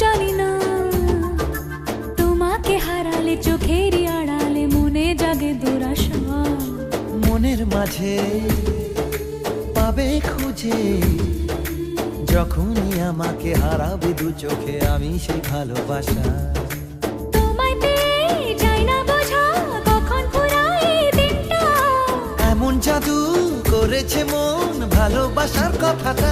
জানি না, তোমাকে হারালে চোখেরই আড়ালে মনে জাগে দুরাশা। মনের মাঝে পাবে খুঁজে, যখনই আমাকে হারাবে দু চোখে আমি সেই ভালোবাসা। তোমায় পেয়ে যাই না বোঝা কখন ফুরায় দিনটা। এমন জাদু করেছে মন ভালোবাসার কথাটা।